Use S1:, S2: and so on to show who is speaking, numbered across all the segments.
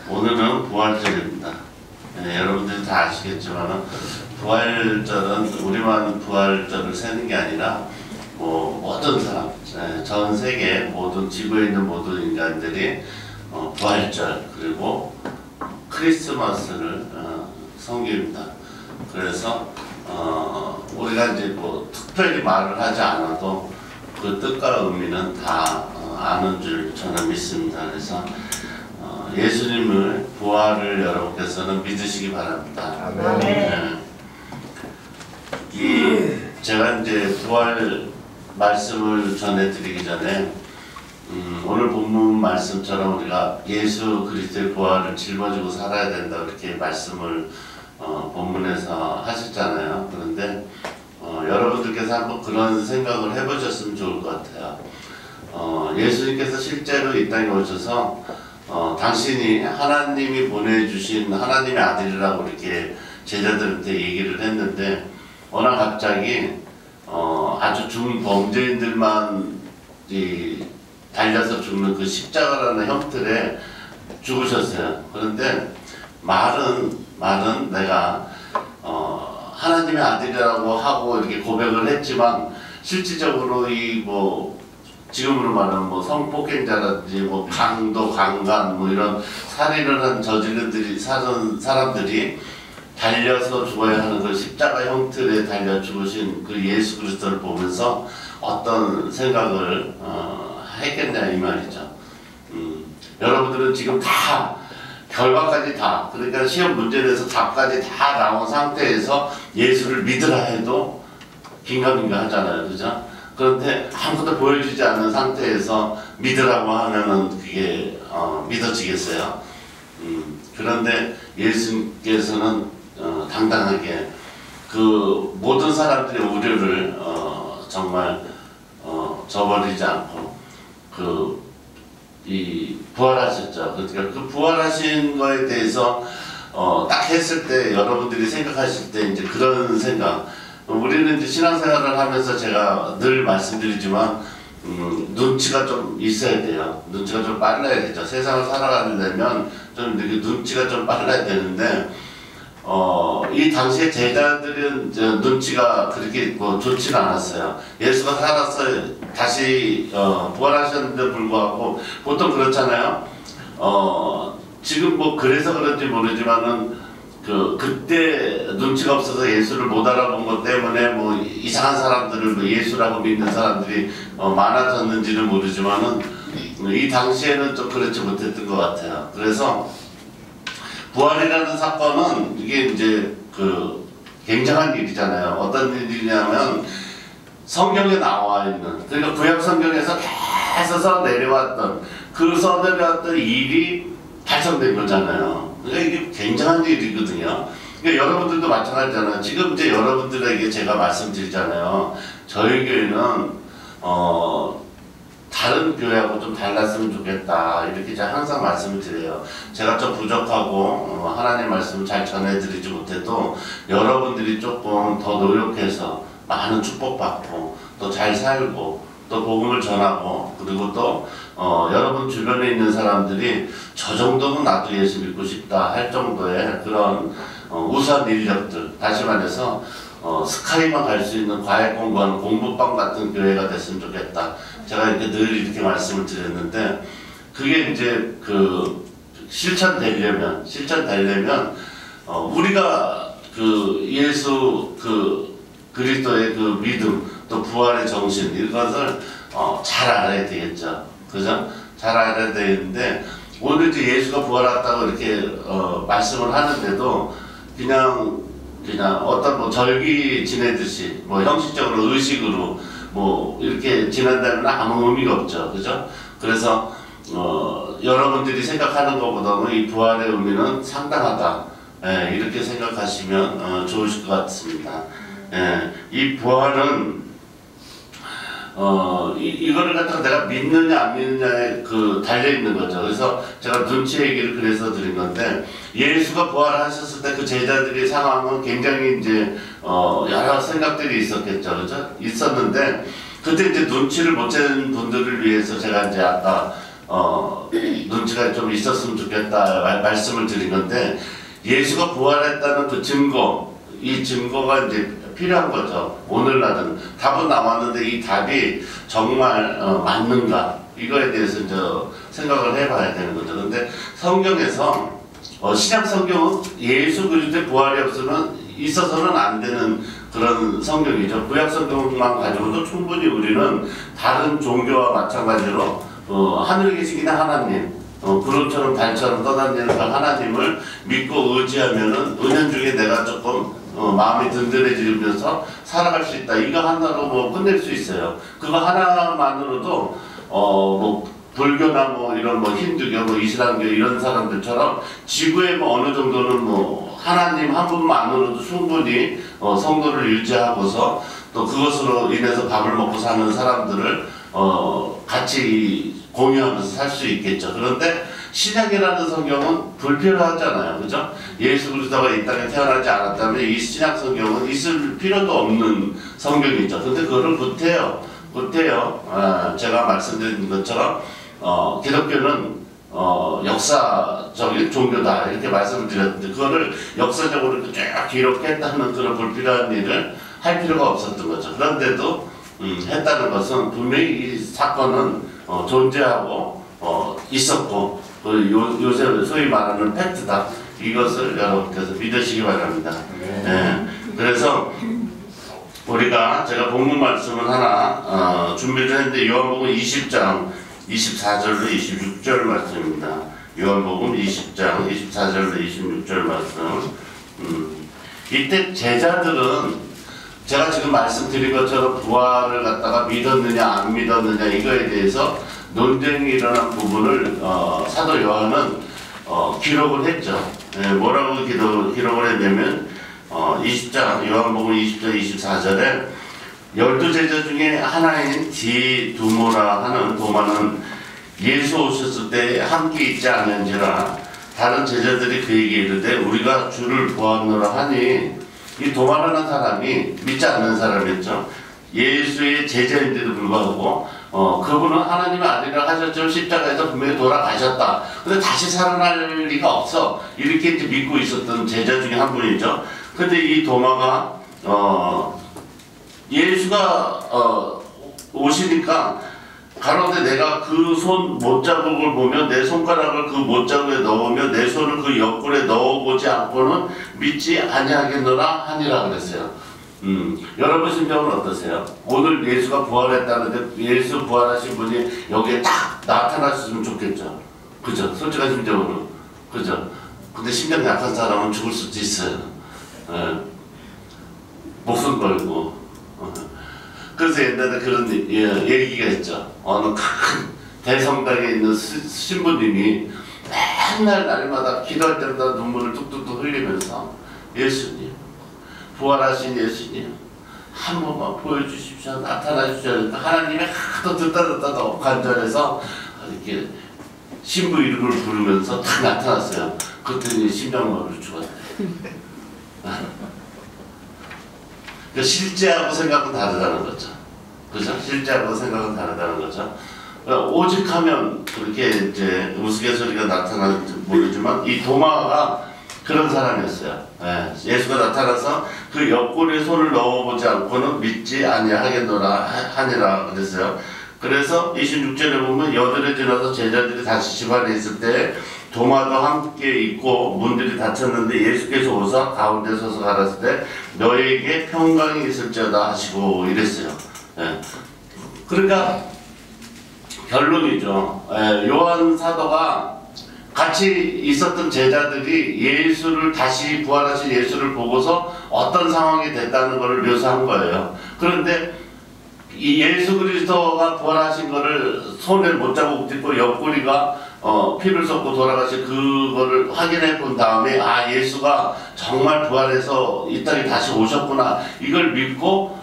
S1: 오늘은 부활절입니다. 여러분들이 다 아시겠지만 부활절은 우리만 부활절을 세는 게 아니라 모든 사람, 전 세계 모든 지구에 있는 모든 인간들이 부활절 그리고 크리스마스를 섬깁니다. 그래서 우리가 이제 특별히 말을 하지 않아도 그 뜻과 의미는 다 아는 줄 저는 믿습니다. 그래서 예수님을 부활을 여러분께서는 믿으시기 바랍니다.
S2: 아멘.
S1: 제가 이제 부활 말씀을 전해드리기 전에 오늘 본문 말씀처럼 우리가 예수 그리스도의 부활을 짊어지고 살아야 된다 이렇게 말씀을 본문에서 하셨잖아요. 그런데 여러분들께서 한번 그런 생각을 해보셨으면 좋을 것 같아요. 예수님께서 실제로 이 땅에 오셔서 당신이 하나님이 보내주신 하나님의 아들이라고 이렇게 제자들한테 얘기를 했는데 어느 갑자기 아주 중범죄인들만 달려서 죽는 그 십자가라는 형틀에 죽으셨어요. 그런데 말은 내가 하나님의 아들이라고 하고 이렇게 고백을 했지만 실질적으로 지금으로 말하면 성폭행자라든지 강도, 강간 이런 살인을 한 사람들이 달려서 죽어야 하는 그 십자가 형틀에 달려 죽으신 그 예수 그리스도를 보면서 어떤 생각을 했겠냐 이 말이죠. 여러분들은 지금 다 결과까지 다, 그러니까 시험 문제에 대해서 답까지 다 나온 상태에서 예수를 믿으라 해도 긴가민가 하잖아요. 그죠? 그런데 아무것도 보여주지 않는 상태에서 믿으라고 하면은 그게 믿어지겠어요? 그런데 예수님께서는 당당하게 그 모든 사람들의 우려를 정말 저버리지 않고 부활하셨죠. 그러니까 그 부활하신 거에 대해서 딱 했을 때 여러분들이 생각하실 때 이제 그런 생각. 우리는 이제 신앙생활을 하면서 제가 늘 말씀드리지만 눈치가 좀 있어야 돼요. 눈치가 좀 빨라야 되죠. 세상을 살아가려면 좀 이렇게 눈치가 좀 빨라야 되는데 이 당시에 제자들은 눈치가 그렇게 좋지는 않았어요. 예수가 살아서 다시 부활하셨는데 불구하고 보통 그렇잖아요. 지금 그래서 그런지 모르지만은 그때 눈치가 없어서 예수를 못 알아본 것 때문에 이상한 사람들을 예수라고 믿는 사람들이 많아졌는지는 모르지만은 이 당시에는 좀 그렇지 못했던 것 같아요. 그래서 부활이라는 사건은 이게 이제 굉장한 일이잖아요. 어떤 일이냐면 성경에 나와 있는, 그러니까 구약 성경에서 계속 내려왔던 그 써내려왔던 일이 달성된 거잖아요. 그러니까 이게 굉장한 일이거든요. 그러니까 여러분들도 마찬가지잖아요. 지금 이제 여러분들에게 제가 말씀드리잖아요. 저희 교회는 다른 교회하고 좀 달랐으면 좋겠다 이렇게 제가 항상 말씀을 드려요. 제가 좀 부족하고 하나님 말씀을 잘 전해드리지 못해도 여러분들이 조금 더 노력해서 많은 축복받고 또 잘 살고 또 복음을 전하고 그리고 또 여러분 주변에 있는 사람들이 저 정도는 나도 예수 믿고 싶다 할 정도의 그런 우수한 인력들, 다시 말해서 스카이만 갈 수 있는 과외 공부하는 공부방 같은 교회가 됐으면 좋겠다. 제가 늘 이렇게 말씀을 드렸는데 그게 이제 실천되려면 우리가 예수 그리스도의 믿음 또 부활의 정신 이것을 잘 알아야 되겠죠. 그죠? 잘 알아야 되는데 오늘 이제 예수가 부활했다고 이렇게 말씀을 하는데도 그냥 어떤 절기 지내듯이 형식적으로 의식으로 이렇게 지낸다면 아무 의미가 없죠. 그죠? 그래서 여러분들이 생각하는 것보다는 이 부활의 의미는 상당하다. 이렇게 생각하시면 좋으실 것 같습니다. 이 부활은 이거를 갖다가 내가 믿느냐 안 믿느냐에 달려있는 거죠. 그래서 제가 눈치 얘기를 그래서 드린 건데 예수가 부활하셨을 때 그 제자들의 상황은 굉장히 이제 여러 생각들이 있었겠죠. 그죠? 있었는데 그때 이제 눈치를 못 채는 분들을 위해서 제가 이제 아까 눈치가 좀 있었으면 좋겠다 말씀을 드린 건데, 예수가 부활했다는 그 증거, 이 증거가 이제 필요한 거죠. 오늘날은 답은 나왔는데 이 답이 정말 맞는가, 이거에 대해서 이제 생각을 해봐야 되는 거죠. 근데 성경에서 신약 성경은 예수 그리스도의 부활이 없으면 있어서는 안 되는 그런 성경이죠. 구약 성경만 가지고도 충분히 우리는 다른 종교와 마찬가지로 하늘에 계시긴 하나님, 구름처럼 달처럼 떠다니는 그 하나님을 믿고 의지하면은 은연중에 내가 조금 마음이 든든해지면서 살아갈 수 있다. 이거 하나로 뭐 끝낼 수 있어요. 그거 하나만으로도 뭐 불교나 뭐 이런 뭐 힌두교, 뭐 이슬람교 이런 사람들처럼 지구에 뭐 어느 정도는 뭐 하나님 한 분만으로도 충분히 성도를 유지하고서 또 그것으로 인해서 밥을 먹고 사는 사람들을 같이 공유하면서 살 수 있겠죠. 그런데 신약이라는 성경은 불필요하잖아요. 그죠? 예수 그리스도가 이 땅에 태어나지 않았다면 이 신약 성경은 있을 필요도 없는 성경이죠. 근데 그거를 못해요. 제가 말씀드린 것처럼 기독교는 역사적인 종교다 이렇게 말씀을 드렸는데, 그거를 역사적으로 쭉 기록했다는 그런 불필요한 일을 할 필요가 없었던 거죠. 그런데도 했다는 것은 분명히 이 사건은 존재하고 있었고, 요새 소위 말하는 팩트다. 이것을 여러분께서 믿으시기 바랍니다. 네. 그래서 우리가 제가 본문 말씀을 하나 준비를 했는데, 요한복음 20장 24절로 26절 말씀입니다. 요한복음 20장 24절로 26절 말씀. 이때 제자들은 제가 지금 말씀드린 것처럼 부활을 갖다가 믿었느냐 안 믿었느냐 이거에 대해서 논쟁이 일어난 부분을 사도 요한은 기록을 했죠. 뭐라고 기록을 했냐면 20장 요한복음 20장 24절에 12제자 중에 하나인 디두모라 하는 도마는 예수 오셨을 때 함께 있지 않은지라 다른 제자들이 그에게 이르되 우리가 주를 보았노라 하니, 이 도마라는 사람이 믿지 않는 사람이었죠. 예수의 제자인데도 불구하고 그분은 하나님의 아들이라 하셨지만 십자가에서 분명히 돌아가셨다. 근데 다시 살아날 리가 없어. 이렇게 이제 믿고 있었던 제자 중에 한 분이죠. 근데 이 도마가 예수가 오시니까 가로되 내가 그 손 못자국을 보면 내 손가락을 그 못자국에 넣으며 내 손을 그 옆구리에 넣어보지 않고는 믿지 아니하겠노라 하니라 그랬어요. 여러분 심정은 어떠세요? 오늘 예수가 부활했다는데 예수 부활하신 분이 여기에 딱 나타났으면 좋겠죠. 그죠? 솔직한 심정으로. 그죠? 근데 심장 약한 사람은 죽을 수도 있어요. 목숨 걸고. 그래서 옛날에 그런 얘기가 있죠. 어느 큰 대성당에 있는 신부님이 맨날 날마다 기도할 때마다 눈물을 뚝뚝뚝 흘리면서 예수님, 부활하신 예수님 한 번만 보여주십시오. 나타나 주셔야 하나님이 하도 듣다 너무 간절해서 이렇게 신부 이름을 부르면서 딱 나타났어요. 그랬더니 심장마비로 죽었대요. 그러니까 실제하고 생각은 다르다는 거죠. 그죠? 실제하고 생각은 다르다는 거죠. 그러니까 오직하면 그렇게 이제 우스갯소리가 나타나는지 모르지만 이 도마가 그런 사람이었어요. 예수가 나타나서 그 옆구리에 손을 넣어보지 않고는 믿지 아니하겠노라 하니라 그랬어요. 그래서 26절에 보면 여들에 지나서 제자들이 다시 집안에 있을 때 도마도 함께 있고 문들이 닫혔는데 예수께서 오사 가운데 서서 가라사대 때 너에게 평강이 있을지어다 하시고 이랬어요. 그러니까 결론이죠. 요한 사도가 같이 있었던 제자들이 예수를 다시 부활하신 예수를 보고서 어떤 상황이 됐다는 것을 묘사한 거예요. 그런데 이 예수 그리스도가 부활하신 것을 손에 못자국 딛고 옆구리가 피를 쏟고 돌아가신 그거를 확인해 본 다음에 아 예수가 정말 부활해서 이 땅에 다시 오셨구나 이걸 믿고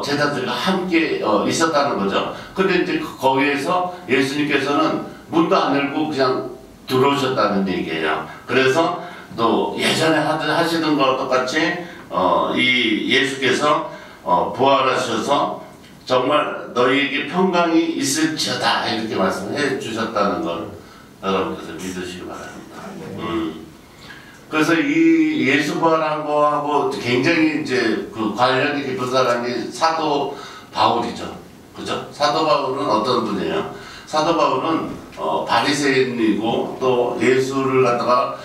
S1: 제자들과 함께 있었다는 거죠. 근데 이제 거기에서 예수님께서는 문도 안 열고 그냥 들어오셨다는 얘기예요. 그래서 또 예전에 하시던 것과 똑같이 이 예수께서 부활하셔서 정말 너희에게 평강이 있을지어다 이렇게 말씀해 주셨다는 걸 여러분께서 믿으시기 바랍니다. 그래서 이 예수 부활한 거하고 굉장히 이제 그 관련이 깊은 사람이 사도 바울이죠. 그죠? 사도 바울은 어떤 분이에요? 사도 바울은 바리새인이고 또 예수를 갖다가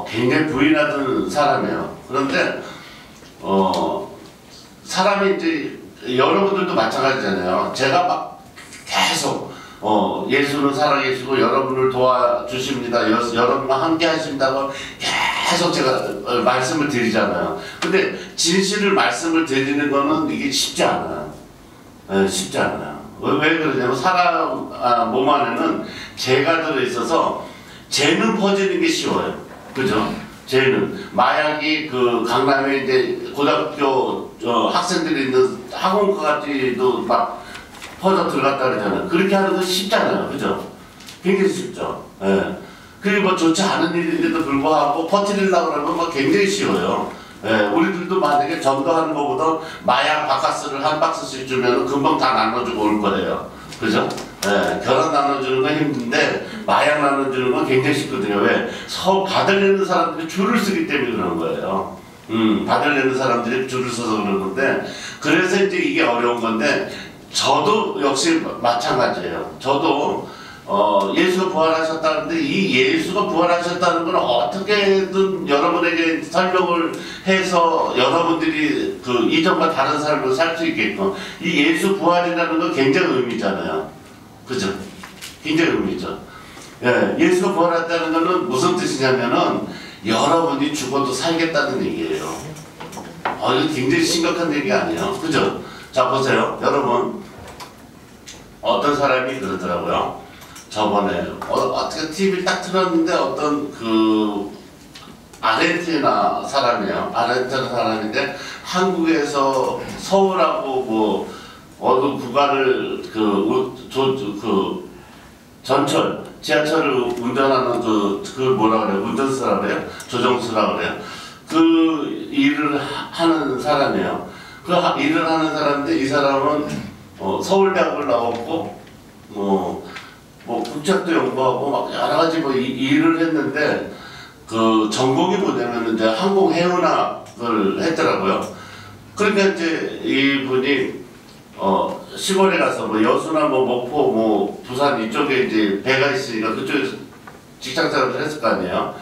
S1: 굉장히 부인하던 사람이에요. 그런데 사람이 이제 여러분들도 마찬가지잖아요. 제가 막 계속 예수는 살아계시고 여러분을 도와주십니다. 여러분과 함께 하신다고 계속 제가 말씀을 드리잖아요. 근데 진실을 말씀을 드리는 거는 이게 쉽지 않아요. 쉽지 않아요. 왜 그러냐면 사람 몸 안에는 죄가 들어있어서 죄는 퍼지는 게 쉬워요. 그죠? 죄는 마약이 그 강남에 이제 고등학교 학생들이 있는 학원까지도 막 퍼져 들어갔다 그러잖아요. 그렇게 하는 건 쉽잖아요. 그죠? 굉장히 쉽죠. 예. 그리고 뭐 좋지 않은 일인데도 불구하고 퍼뜨리려고 그러면 뭐 굉장히 쉬워요. 예. 우리들도 만약에 전도하는 것보다 마약 바카스를 한 박스씩 주면 금방 다 나눠주고 올 거예요. 그죠? 예. 결혼 나눠주는 건 힘든데 마약 나눠주는 건 굉장히 쉽거든요. 왜? 받으려는 사람들이 줄을 쓰기 때문에 그런 거예요. 받으려는 사람들이 줄을 서서 그런 건데, 그래서 이제 이게 어려운 건데, 저도 역시 마찬가지예요. 저도 예수가 부활하셨다는데 이 예수가 부활하셨다는 건 어떻게든 여러분에게 설명을 해서 여러분들이 그 이전과 다른 삶을 살 수 있게끔, 이 예수 부활이라는 건 굉장히 의미잖아요. 그죠? 굉장히 의미죠. 예, 예수가 부활했다는 것은 무슨 뜻이냐면은 여러분이 죽어도 살겠다는 얘기예요. 이거 굉장히 심각한 얘기 아니에요. 그죠? 자, 보세요. 여러분, 어떤 사람이 그러더라고요. 저번에 어떻게 TV 딱 틀었는데 어떤 그 아르헨티나 사람이에요. 아르헨티나 사람인데 한국에서 서울하고 뭐 어느 구간을 전철, 지하철을 운전하는 그 뭐라 그래요? 운전수라 그래요? 조정수라 그래요? 그 일을 하는 사람이에요. 그 일을 하는 사람인데 이 사람은 서울대학을 나왔고 뭐 국제학도 연구하고 막 여러 가지 뭐 일을 했는데 그 전공이 뭐냐면 이제 항공해운학을 했더라고요. 그러니까 이제 이분이 시골에 가서 뭐 여수나 뭐 목포 뭐 부산 이쪽에 이제 배가 있으니까 그쪽에서 직장생활을 했을 거 아니에요.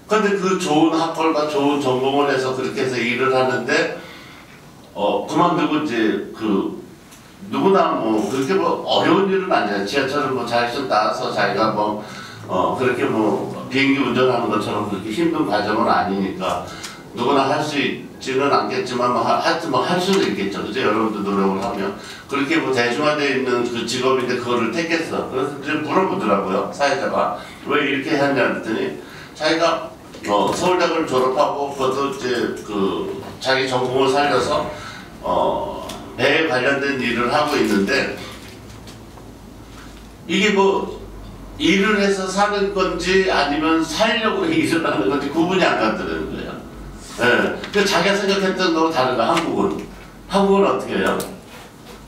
S1: 근데 그 좋은 학벌과 좋은 전공을 해서 그렇게 해서 일을 하는데 그만두고 이제 누구나 뭐 그렇게 뭐 어려운 일은 아니야. 지하철을 뭐 자격증 따서 자기가 뭐 그렇게 뭐 비행기 운전하는 것처럼 그렇게 힘든 과정은 아니니까 누구나 할 수 있지는 않겠지만 하여튼 뭐 할 수도 있겠죠. 그죠? 여러분들 노력을 하면 그렇게 뭐 대중화되어 있는 그 직업인데 그거를 택했어. 그래서 이제 물어보더라고요. 사회자가 왜 이렇게 했냐 그랬더니 자기가 서울대학을 졸업하고 그것도 이제 자기 전공을 살려서 배에 관련된 일을 하고 있는데 이게 뭐 일을 해서 사는 건지 아니면 살려고 일을 하는 건지 구분이 안 가더라는 거예요. 예. 그 자기가 생각했던 거하고 다른 거. 한국은 어떻게 해요?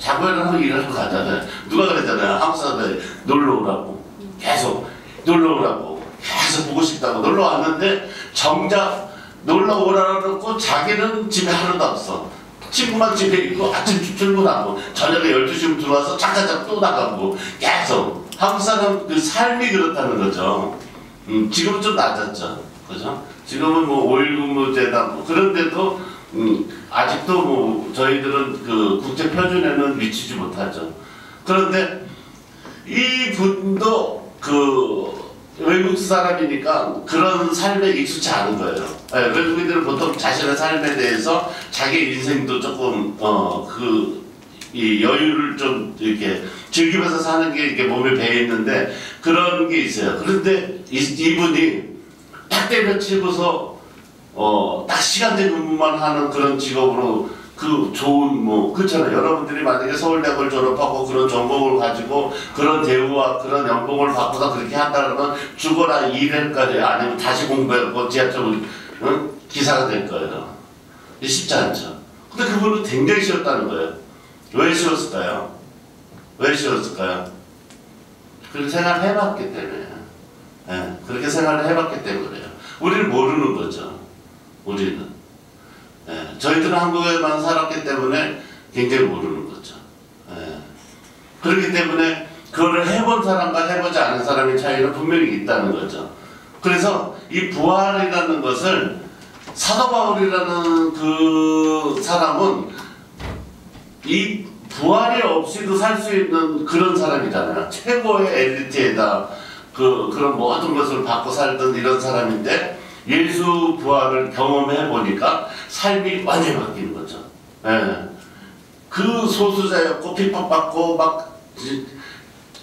S1: 자고 일어나면 일을 하고 가잖아요. 누가 그랬잖아요. 한국 사람들이 놀러 오라고 계속 놀러 오라고 계속 보고 싶다고 놀러 왔는데 정작 놀러 오라고 놓고 자기는 집에 하루도 없어. 친구만 집에 있고 아침 출근하고 저녁에 12시면 들어와서 잠깐 또 나가고 계속. 한국 사람 그 삶이 그렇다는 거죠. 지금은 좀 낮았죠. 그죠? 지금은 뭐 5.1 근무제다 뭐 그런데도 아직도 뭐 저희들은 그 국제 표준에는 미치지 못하죠. 그런데 이 분도 외국 사람이니까 그런 삶에 익숙치 않은 거예요. 네, 외국인들은 보통 자신의 삶에 대해서 자기 인생도 조금 이 여유를 좀 이렇게 즐기면서 사는 게 이렇게 몸에 배어 있는데 그런 게 있어요. 그런데 이분이 딱 때려치고서 딱 시간제 근무만 하는 그런 직업으로 좋은 그렇잖아요. 여러분들이 만약에 서울대학을 졸업하고 그런 전공을 가지고 그런 대우와 그런 연봉을 받고서 그렇게 한다 그러면 죽어라 일할 거예요. 아니면 다시 공부하고 지하철 기사가 될 거예요. 쉽지 않죠. 근데 그분은 굉장히 쉬웠다는 거예요. 왜 쉬웠을까요? 왜 쉬웠을까요? 그렇게 생각을 해봤기 때문에. 예, 그렇게 생각을 해봤기 때문에 그래요. 우리는 모르는 거죠. 우리는. 예, 저희들은 한국에만 살았기 때문에 굉장히 모르는 거죠. 예. 그렇기 때문에 그거를 해본 사람과 해보지 않은 사람의 차이는 분명히 있다는 거죠. 그래서 이 부활이라는 것을 사도 바울이라는 그 사람은 이 부활이 없이도 살 수 있는 그런 사람이잖아요. 최고의 엘리트에다 그런 모든 것을 받고 살던 이런 사람인데 예수 부활을 경험해 보니까 삶이 완전히 바뀌는 거죠. 예. 그 소수자였고 핍박받고 막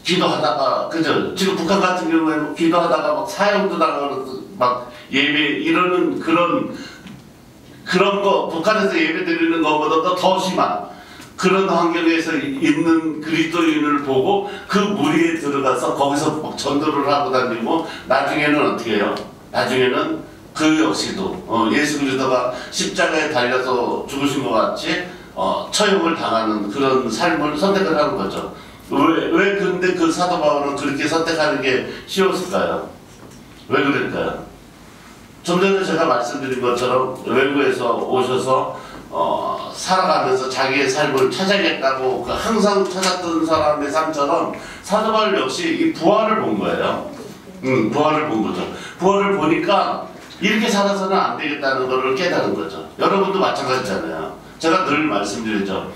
S1: 기도하다가 그죠? 지금 북한 같은 경우에는 기도하다가 막 사형도 당하고 막 예배 이러는 그런 거 북한에서 예배 드리는 것보다도 더 심한 그런 환경에서 있는 그리스도인을 보고 그 무리에 들어가서 거기서 막 전도를 하고 다니고 나중에는 어떻게 해요? 나중에는 그 역시도 예수 그리스도가 십자가에 달려서 죽으신 것 같이 처형을 당하는 그런 삶을 선택을 하는 거죠. 왜 근데 그 사도 바울은 그렇게 선택하는 게 쉬웠을까요? 왜 그럴까요? 좀 전에 제가 말씀드린 것처럼 외국에서 오셔서 살아가면서 자기의 삶을 찾아야겠다고 항상 찾았던 사람의 삶처럼 사도 바울 역시 이 부활을 본 거예요. 부활을 본 거죠. 부활을 보니까 이렇게 살아서는 안 되겠다는 것을 깨달은 거죠. 여러분도 마찬가지잖아요. 제가 늘 말씀드리죠.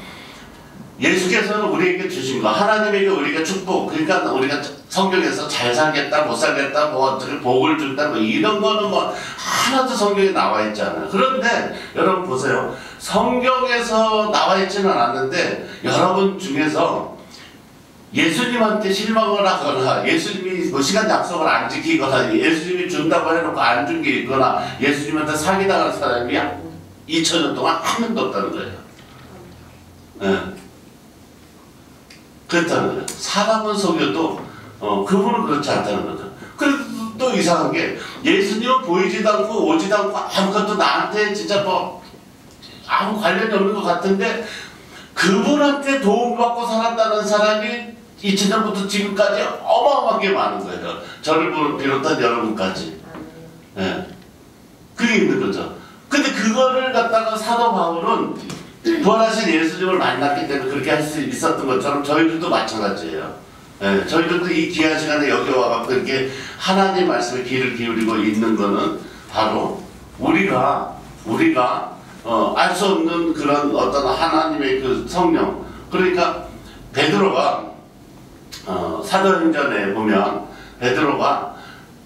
S1: 예수께서는 우리에게 주신 거, 하나님에게 우리가 축복, 그러니까 우리가 성경에서 잘 살겠다, 못 살겠다, 뭐 어떻게 복을 준다, 뭐 이런 거는 뭐 하나도 성경에 나와 있지 않아요. 그런데 여러분 보세요. 성경에서 나와 있지는 않았는데 여러분 중에서 예수님한테 실망을 하거나 예수님이 뭐 시간 약속을 안 지키거나 예수님이 준다고 해놓고 안 준 게 있거나 예수님한테 사기당한 사람이 2000년 동안 한 명도 없다는 거예요. 네. 그렇다는 거예요. 사람은 속여도 그분은 그렇지 않다는 거죠. 그래도 또 이상한 게 예수님은 보이지도 않고 오지도 않고 아무것도 나한테 진짜 뭐 아무 관련이 없는 것 같은데 그분한테 도움받고 살았다는 사람이 2000년부터 지금까지 어마어마하게 많은 거예요. 저를 비롯한 여러분까지. 네. 그게 있는 거죠. 근데 그거를 갖다가 사도 바울은 부활하신 예수님을 만났기 때문에 그렇게 할 수 있었던 것처럼 저희들도 마찬가지예요. 네, 저희들도 이 귀한 시간에 여기 와서 이렇게 하나님 말씀에 귀를 기울이고 있는 거는 바로 우리가 알 수 없는 그런 어떤 하나님의 그 성령. 그러니까 베드로가 사도행전에 보면 베드로가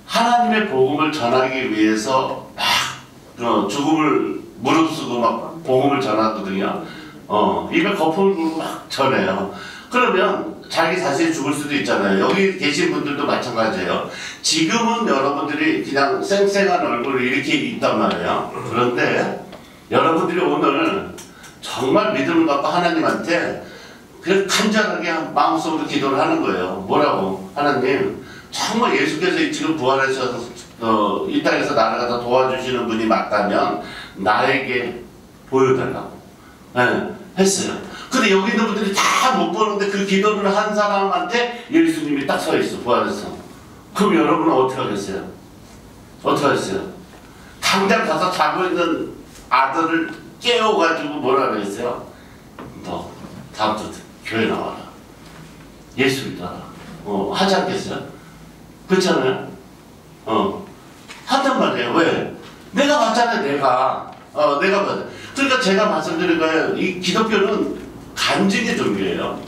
S1: 하나님의 복음을 전하기 위해서 막 죽음을 무릅쓰고 막 복음을 전하거든요. 입에 거품을 불고 막 전해요. 그러면 자기 자신이 죽을 수도 있잖아요. 여기 계신 분들도 마찬가지예요. 지금은 여러분들이 그냥 쌩쌩한 얼굴을 이렇게 있단 말이에요. 그런데 여러분들이 오늘 정말 믿음을 갖고 하나님한테 그 간절하게 마음속으로 기도를 하는 거예요. 뭐라고? 하나님, 정말 예수께서 지금 부활하셔서 이 땅에서 나아가서 도와주시는 분이 맞다면 나에게 보여달라고 했어요. 근데 여기 있는 분들이 다 못 보는데 그 기도를 한 사람한테 예수님이 딱 서 있어, 부활해서. 그럼 여러분은 어떻게 하겠어요? 어떻게 하겠어요? 당장 가서 자고 있는 아들을 깨워가지고 뭐라 그랬어요? 너 다음부터 교회 나와라. 예수 믿어라. 하지 않겠어요? 그렇잖아요? 한단 말이에요. 왜? 내가 봤잖아요. 내가 봤잖아요. 그러니까 제가 말씀드린 거예요. 이 기독교는 간증의 종교예요.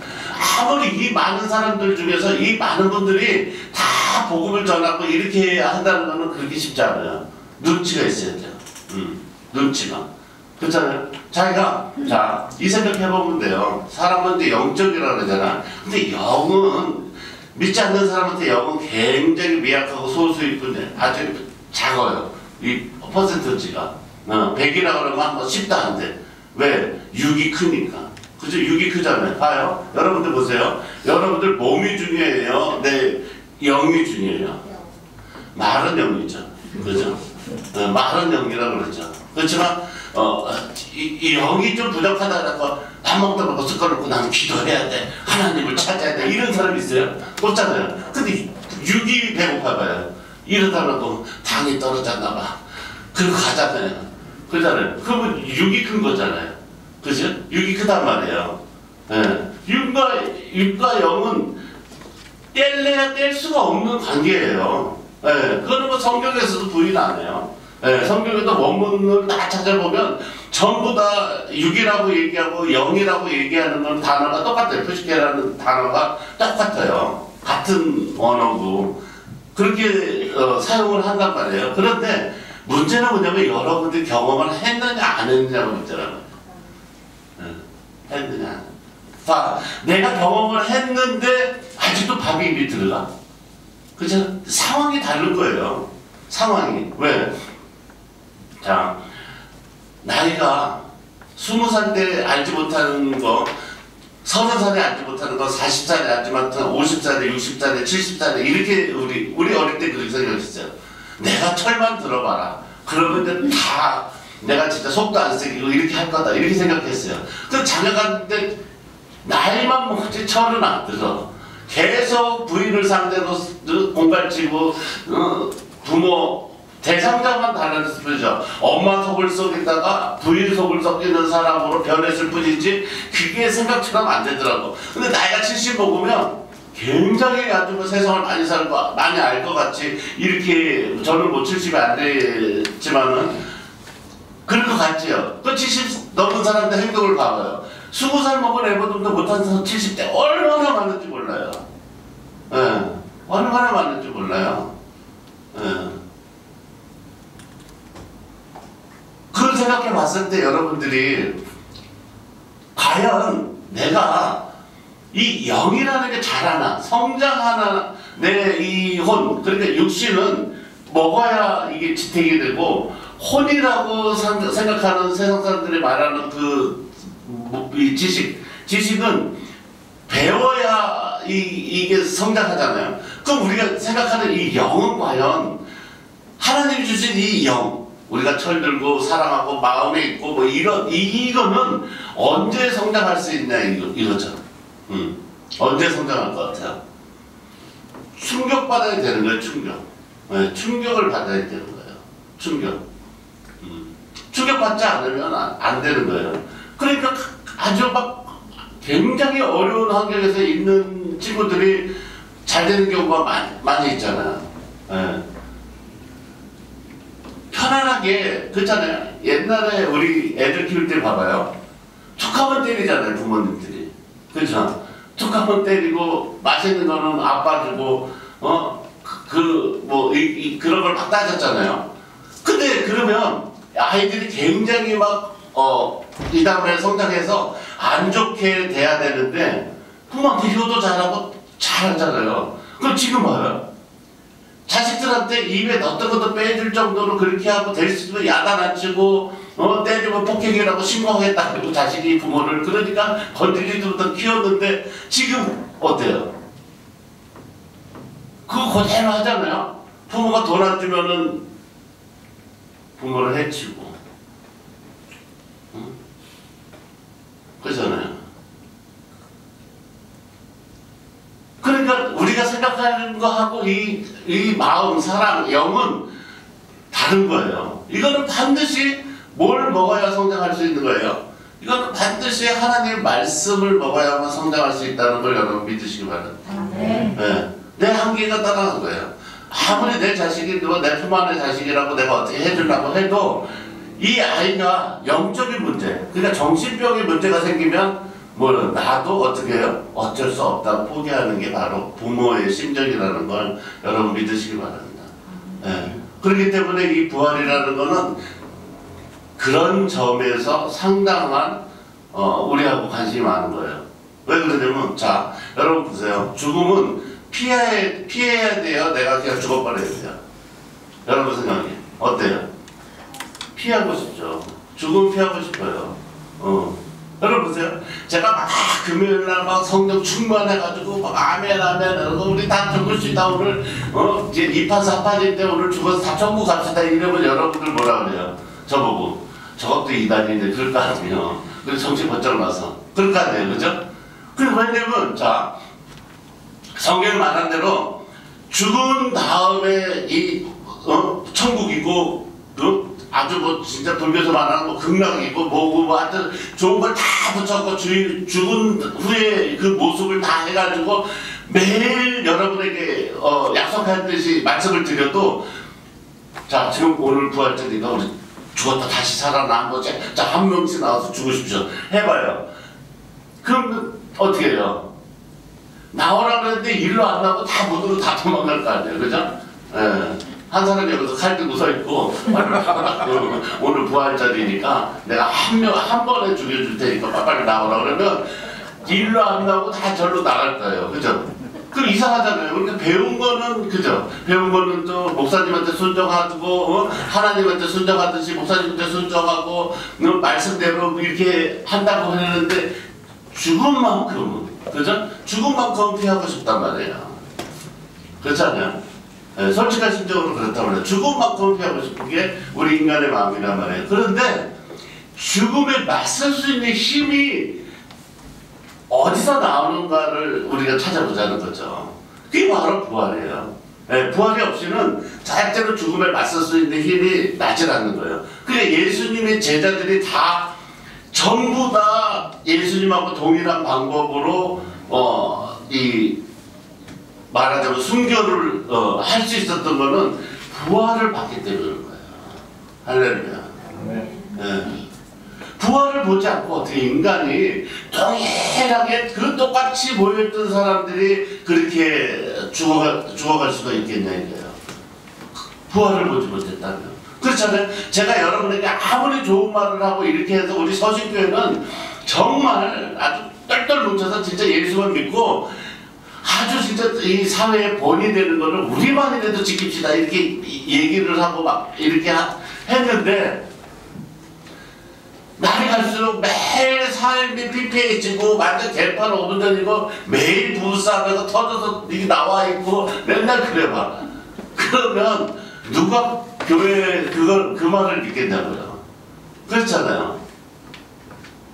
S1: 아무리 이 많은 사람들 중에서 이 많은 분들이 다 복음을 전하고 이렇게 한다는 거는 그렇게 쉽지 않아요. 눈치가 있어야 돼요. 눈치가. 그렇잖아요. 자, 이 생각 해보면 돼요. 사람은 이제 영적이라고 그러잖아. 근데 영은, 믿지 않는 사람한테 영은 굉장히 미약하고 소수일 뿐이에요. 아주 작아요. 이 퍼센트지가. 100이라고 그러면 뭐 10도 안 돼. 왜? 6이 크니까. 그죠? 6이 크잖아요. 봐요. 여러분들 보세요. 여러분들 몸이 중요해요. 내 영이 중요해요. 말은 영이죠. 그죠? 말은 영이라고 그러죠. 그렇지만 이 영이 좀 부족하다고 밥 먹다 보고 숟가락 놓고 나는 기도해야 돼, 하나님을 찾아야 돼, 이런 사람이 있어요? 없잖아요. 근데 육이 배고파봐요. 이러다가 또 당이 떨어졌나 봐. 그리고 가잖아요. 그러잖아요. 그러면 육이 큰 거잖아요. 그죠? 육이 크단 말이에요. 예. 육과 영은 뗄래야 뗄 수가 없는 관계예요. 예. 그거는 뭐 성경에서도 부인 안 해요. 예. 성경에도 원문을 다 찾아보면 전부 다 육이라고 얘기하고 영이라고 얘기하는 건 단어가 똑같아요. 표식계라는 단어가 똑같아요. 같은 언어고 그렇게 사용을 한단 말이에요. 그런데 문제는 뭐냐면 여러분들이 경험을 했느냐 안 했느냐가 문제라는 거예요. 했느냐. 내가 경험을 했는데 아직도 밥이 입이 들어가? 그죠? 상황이 다른 거예요. 상황이. 왜? 자, 나이가 20살 때 알지 못하는 거, 30살에 알지 못하는 거, 40살에 알지 못하는 거, 50살에, 60살에, 70살에 이렇게 우리 어릴 때 그렇게 생각했어요. 내가 철만 들어봐라. 그러면 이제 다 내가 진짜 속도 안 새기고 이렇게 할 거다. 이렇게 생각했어요. 그 자녀가는데 나이만 먹지 철은 안 들어. 계속 부인을 상대로 공갈치고 부모 대상자만 달라졌을 뿐이죠. 엄마 속을 썩이다가 부인 속을 썩이는 사람으로 변했을 뿐이지 그게 생각처럼 안 되더라고. 근데 나이가 70 먹으면 굉장히 아주 뭐 세상을 많이 살고 많이 알 것 같이 이렇게 저는 뭐 70이 안 됐지만은 그럴 것 같지요. 그 70 넘은 사람들 행동을 봐봐요. 20살 먹은 애보다 못한 사람 70대 얼마나 많은지 몰라요. 예, 얼마나 많은지 몰라요. 예. 그걸 생각해 봤을 때 여러분들이 과연 내가 이 영이라는 게 자라나 성장하나 내 이 혼, 그러니까 육신은 먹어야 이게 지탱이 되고 혼이라고 생각하는 세상 사람들이 말하는 이 지식은 배워야 이게 성장하잖아요. 그럼 우리가 생각하는 이 영은 과연 하나님이 주신 이 영, 우리가 철들고 사랑하고 마음에 있고 뭐 이거는 언제 성장할 수 있냐 이거죠. 언제 성장할 것 같아요? 충격받아야 되는 거예요. 충격. 네, 충격을 받아야 되는 거예요. 충격. 충격받지 않으면 안 되는 거예요. 그러니까 아주 막 굉장히 어려운 환경에서 있는 친구들이 잘 되는 경우가 많이 있잖아요. 네. 편안하게, 그렇잖아요. 옛날에 우리 애들 키울 때 봐봐요. 툭하면 때리잖아요, 부모님들이. 그렇죠? 툭하면 때리고, 맛있는 거는 아빠 주고, 그런 걸 막 따졌잖아요. 근데 그러면 아이들이 굉장히 이 다음에 성장해서 안 좋게 돼야 되는데, 부모한테 효도 잘하고 잘하잖아요. 그럼 지금 봐요. 자식들한테 입에 어떤 것도 빼줄 정도로 그렇게 하고 될 수 있으면 야단 안 치고 때리고 폭행이라고 신고하겠다 그리고 자식이 부모를 그러니까 건드리지부터 키웠는데 지금 어때요? 그거 그대로 하잖아요. 부모가 돈 안 주면은 부모를 해치고 그러잖아요. 그러니까 우리가 생각하는 거하고 이 마음, 사랑, 영은 다른 거예요. 이거는 반드시 뭘 먹어야 성장할 수 있는 거예요. 이거는 반드시 하나님의 말씀을 먹어야만 성장할 수 있다는 걸 여러분 믿으시기 바랍니다. 네. 내 한계가 따라간 거예요. 아무리 내 자식이 내 품 안의 자식이라고 내가 어떻게 해주려고 해도 이 아이가 영적인 문제, 그러니까 정신병의 문제가 생기면 나도 어떻게 해요? 어쩔 수 없다 포기하는 게 바로 부모의 심정이라는 걸 여러분 믿으시기 바랍니다. 네. 그렇기 때문에 이 부활이라는 거는 그런 점에서 상당한 우리하고 관심이 많은 거예요. 왜 그러냐면 자 여러분 보세요. 죽음은 피해야 돼요? 내가 그냥 죽어버려야 돼요? 여러분 생각이 어때요? 피하고 싶죠. 죽음 피하고 싶어요. 여러분 보세요. 제가 막 금요일날 막 성령 충만해가지고 막 아멘 우리 다 죽을 수 있다 오늘 이제 2판 3판인데 오늘 죽어서 다 천국 갑시다 이러면 여러분들 뭐라 그래요? 저보고 저것도 이단인데 그럴 거 아니에요. 그래서 정신 번쩍 나서 그럴 거 아니에요, 그죠? 그래서 왜냐면 자 성경이 말한 대로 죽은 다음에 이 천국이고 아주 뭐 진짜 돌면서 말하는 뭐 극락이고 뭐고 뭐 하여튼 좋은 걸 다 붙였고 죽은 후에 그 모습을 다 해가지고 매일 여러분에게 약속한 듯이 말씀을 드려도 자 지금 오늘 부활절이니까 우리 죽었다 다시 살아난 거지. 자 한 명씩 나와서 죽으십시오. 해봐요. 그럼 어떻게 해요? 나오라 그랬는데 일로 안 나오고 다 문으로 다 도망갈 거 아니에요, 그죠? 예. 한 사람이 여기서 칼 들고 서 있고 오늘 부활절이니까 내가 한 번에 죽여줄 테니까 빨리 나오라 그러면 일로 안 나오고 다 절로 나갈 거예요, 그죠? 그럼 이상하잖아요. 우리가 배운 거는 그죠? 배운 거는 또 목사님한테 순종하고 하나님한테 순종하듯이 목사님한테 순종하고 말씀대로 이렇게 한다고 하는데 죽은 만큼은 그죠? 죽은 만큼 피하고 싶단 말이에요. 그렇잖아요. 네, 솔직한 심정으로 그렇단 말이에요. 죽은 만큼 피하고 싶은 게 우리 인간의 마음이란 말이에요. 그런데 죽음에 맞설 수 있는 힘이 어디서 나오는가를 우리가 찾아보자는 거죠. 그게 바로 부활이에요. 네, 부활이 없이는 절대로 죽음에 맞설 수 있는 힘이 나질 않는 거예요. 그러니까 예수님의 제자들이 다 전부 다 예수님하고 동일한 방법으로 말하자면 순교를 할 수 있었던 거는 부활을 받기 때문인 거예요. 할렐루야. 네. 부활을 보지 않고 어떻게 인간이 동일하게 그 똑같이 모여있던 사람들이 그렇게 죽어갈 수가 있겠냐 이거예요. 부활을 보지 못했다면. 그렇잖아요. 제가 여러분에게 아무리 좋은 말을 하고 이렇게 해서 우리 서신교회는 정말 아주 똘똘 뭉쳐서 진짜 예수만 믿고 아주 진짜 이 사회의 본이 되는 거를 우리만이라도 지킵시다 이렇게 얘기를 하고 막 이렇게 했는데 날이 갈수록 매일 삶이 피폐해지고 완전 개판 오분전이고 매일 부부싸움에서 터져서 이게 나와 있고 맨날 그래 봐. 그러면 누가 교회에 그 말을 믿겠냐고요. 그렇잖아요.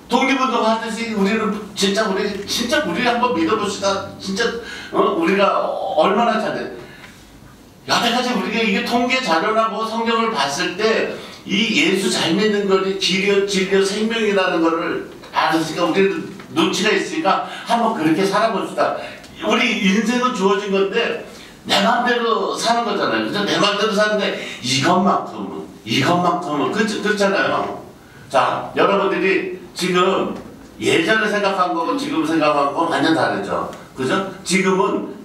S1: 독립운동 하듯이 우리는 진짜 우리 한번 믿어봅시다. 진짜 우리가 얼마나 잘해. 여태까지 우리가 이게 통계 자료나 뭐 성경을 봤을 때 이 예수 잘 믿는 거니 길이요 진리요 생명이라는 거를 알았으니까 우리는 눈치가 있으니까 한번 그렇게 살아봅시다. 우리 인생은 주어진 건데 내 맘대로 사는 거잖아요. 그죠? 내 맘대로 사는데 이것만큼은 그렇잖아요. 자, 여러분들이 지금 예전에 생각한 거고 지금 생각한 거 완전 다르죠. 그죠? 지금은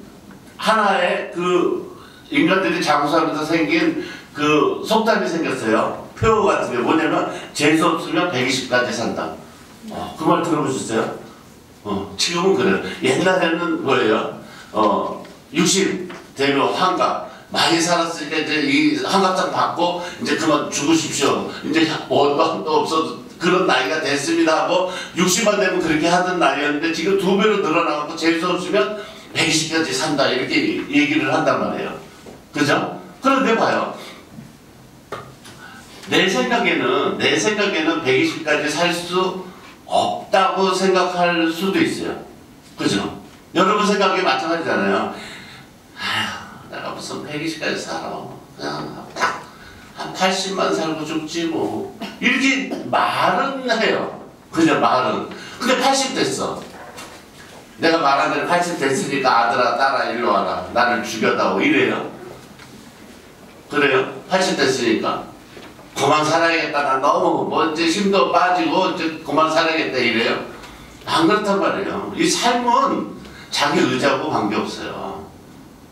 S1: 하나의 그 인간들이 장수하면서 생긴 그 속담이 생겼어요. 표 같은 게 뭐냐면 재수 없으면 120까지 산다. 그 말 들어보셨어요? 지금은 그래요. 옛날에는 뭐예요? 60 되면 환갑. 많이 살았으니까 이제 이 환갑장 받고 이제 그만 죽으십시오. 이제 원방도 없어도 그런 나이가 됐습니다 하고 60만 되면 그렇게 하던 나이였는데 지금 2배로 늘어나고 재수 없으면 120까지 산다 이렇게 얘기를 한단 말이에요. 그죠? 그런데 봐요. 내 생각에는 120까지 살 수 없다고 생각할 수도 있어요. 그죠? 여러분 생각이 마찬가지잖아요. 아휴, 내가 무슨 120까지 살아. 그냥 딱 한 80만 살고 죽지 뭐. 이렇게 말은 해요. 그냥 말은. 근데 80 됐어. 내가 말한 대로 80 됐으니까 아들아 딸아 일로 와라. 나를 죽여다오 이래요. 그래요? 80 됐으니까. 그만 살아야겠다. 나 너무 뭐 이제 힘도 빠지고 이제 그만 살아야겠다 이래요. 안 그렇단 말이에요. 이 삶은 자기 의지하고 관계없어요.